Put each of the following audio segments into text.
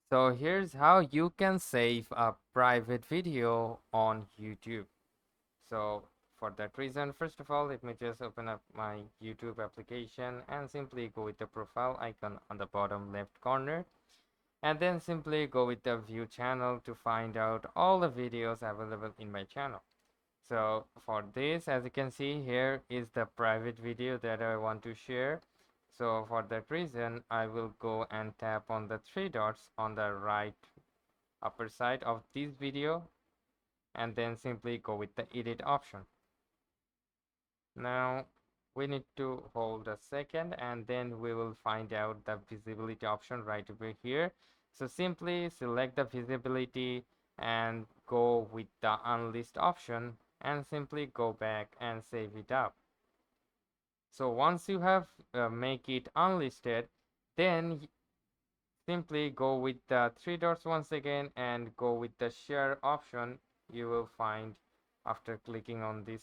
So here's how you can save a private video on YouTube. So for that reason, first of all, let me just open up my YouTube application and simply go with the profile icon on the bottom left corner, and then simply go with the view channel to find out all the videos available in my channel. So for this, as you can see, here is the private video that I want to share. So for that reason, I will go and tap on the three dots on the right upper side of this video, and then simply go with the edit option. Now we need to hold a second, and then we will find out the visibility option right over here. So simply select the visibility and go with the unlist option, and simply go back and save it up. So once you have make it unlisted, then simply go with the three dots once again and go with the share option. You will find, after clicking on this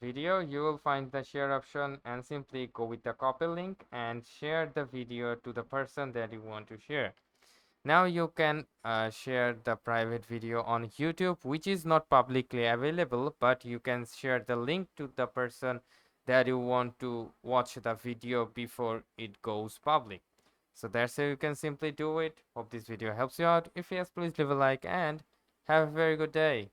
video, you will find the share option, and simply go with the copy link and share the video to the person that you want to share. Now you can share the private video on YouTube, which is not publicly available, but you can share the link to the person that you want to watch the video before it goes public. So that's how you can simply do it. Hope this video helps you out. If yes, please leave a like and have a very good day.